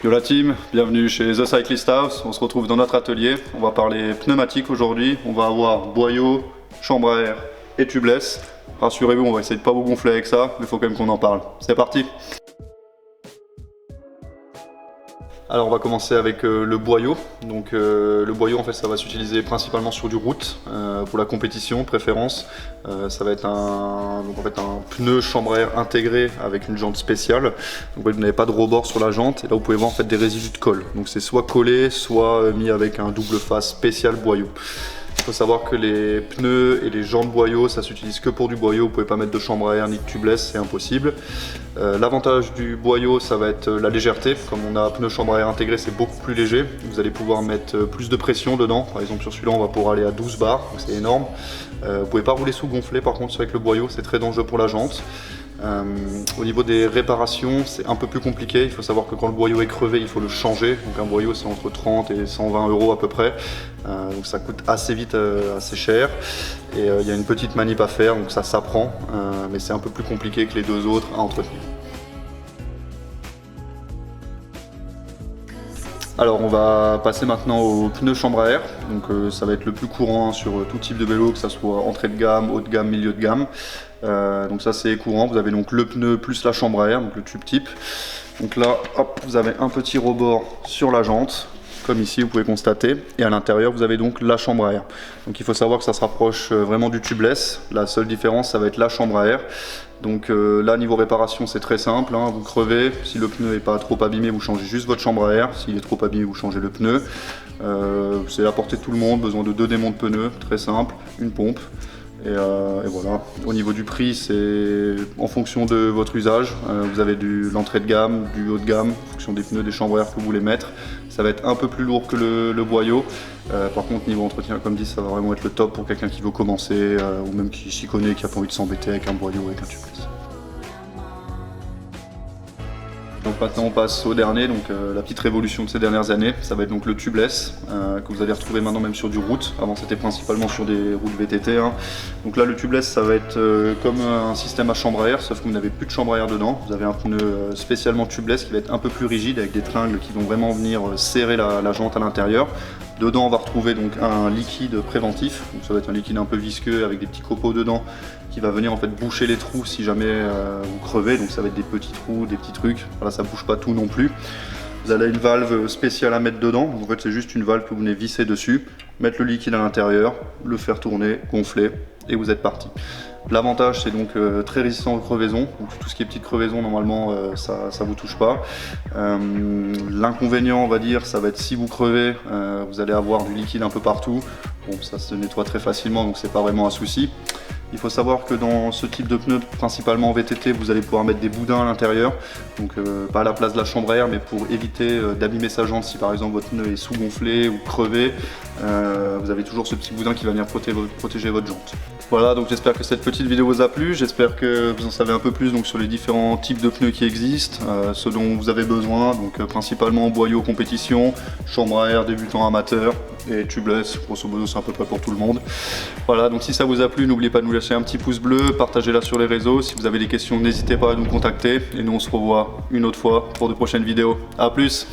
Yo la team, bienvenue chez The Cyclist House. On se retrouve dans notre atelier. On va parler pneumatique aujourd'hui. On va avoir boyau, chambre à air et tubeless. Rassurez-vous, on va essayer de pas vous gonfler avec ça, mais il faut quand même qu'on en parle. C'est parti! Alors on va commencer avec le boyau. Donc le boyau en fait ça va s'utiliser principalement sur du route pour la compétition préférence. Ça va être un pneu chambre à air intégré avec une jante spéciale. Donc vous n'avez pas de rebord sur la jante et là vous pouvez voir en fait des résidus de colle. Donc c'est soit collé, soit mis avec un double face spécial boyau. Il faut savoir que les pneus et les jantes boyau, ça s'utilise que pour du boyau, vous ne pouvez pas mettre de chambre à air ni de tubeless, c'est impossible. L'avantage du boyau, ça va être la légèreté. Comme on a un pneu chambre à air intégré, c'est beaucoup plus léger. Vous allez pouvoir mettre plus de pression dedans. Par exemple sur celui-là, on va pouvoir aller à 12 bars, donc c'est énorme. Vous ne pouvez pas rouler sous gonflé par contre avec le boyau, c'est très dangereux pour la jante. Au niveau des réparations, c'est un peu plus compliqué. Il faut savoir que quand le boyau est crevé, il faut le changer. Donc un boyau, c'est entre 30 et 120 € à peu près. Donc ça coûte assez vite, assez cher. Et il y a une petite manip à faire, donc ça s'apprend. Mais c'est un peu plus compliqué que les deux autres à entretenir. Alors on va passer maintenant au pneu chambre à air, donc ça va être le plus courant sur tout type de vélo, que ce soit entrée de gamme, haut de gamme, milieu de gamme. Donc ça c'est courant, vous avez donc le pneu plus la chambre à air, donc le tube type. Donc là, hop, vous avez un petit rebord sur la jante, comme ici vous pouvez constater, et à l'intérieur vous avez donc la chambre à air. Donc il faut savoir que ça se rapproche vraiment du tubeless, la seule différence ça va être la chambre à air. Donc là niveau réparation c'est très simple, hein. Vous crevez, si le pneu n'est pas trop abîmé vous changez juste votre chambre à air, s'il est trop abîmé vous changez le pneu. C'est à la portée de tout le monde, besoin de 2 démonts de pneus, très simple, une pompe. Et voilà, au niveau du prix c'est en fonction de votre usage, vous avez l'entrée de gamme, du haut de gamme, en fonction des pneus, des chambres à air que vous voulez mettre. Ça va être un peu plus lourd que le boyau, par contre niveau entretien comme dit ça va vraiment être le top pour quelqu'un qui veut commencer ou même qui s'y connaît, qui n'a pas envie de s'embêter avec un boyau, avec un tubeless. Donc maintenant on passe au dernier, donc la petite révolution de ces dernières années, ça va être donc le tubeless que vous allez retrouver maintenant même sur du route. Avant c'était principalement sur des routes VTT, hein. Donc là le tubeless ça va être comme un système à chambre à air, sauf que vous n'avez plus de chambre à air dedans. Vous avez un pneu spécialement tubeless qui va être un peu plus rigide avec des tringles qui vont vraiment venir serrer la jante à l'intérieur. Dedans on va retrouver donc un liquide préventif, donc ça va être un liquide un peu visqueux avec des petits copeaux dedans qui va venir en fait boucher les trous si jamais vous crevez, donc ça va être des petits trous, des petits trucs, voilà, ça bouge pas tout non plus. Vous avez une valve spéciale à mettre dedans, en fait c'est juste une valve que vous venez visser dessus, mettre le liquide à l'intérieur, le faire tourner, gonfler et vous êtes parti. L'avantage c'est donc très résistant aux crevaisons, donc tout ce qui est petite crevaison normalement ça vous touche pas. L'inconvénient on va dire ça va être si vous crevez, vous allez avoir du liquide un peu partout. Bon ça se nettoie très facilement donc c'est pas vraiment un souci. Il faut savoir que dans ce type de pneu, principalement en VTT, vous allez pouvoir mettre des boudins à l'intérieur, donc pas à la place de la chambre à air, mais pour éviter d'abîmer sa jante si par exemple votre pneu est sous-gonflé ou crevé, vous avez toujours ce petit boudin qui va venir protéger votre jante. Voilà, donc j'espère que cette petite vidéo vous a plu, j'espère que vous en savez un peu plus donc, sur les différents types de pneus qui existent, ce dont vous avez besoin, donc principalement boyau compétition, chambre à air débutant amateur et tubeless, grosso modo c'est à peu près pour tout le monde. Voilà, donc si ça vous a plu, n'oubliez pas de nous lâcher un petit pouce bleu, partagez-la sur les réseaux, si vous avez des questions n'hésitez pas à nous contacter et nous on se revoit une autre fois pour de prochaines vidéos. A plus!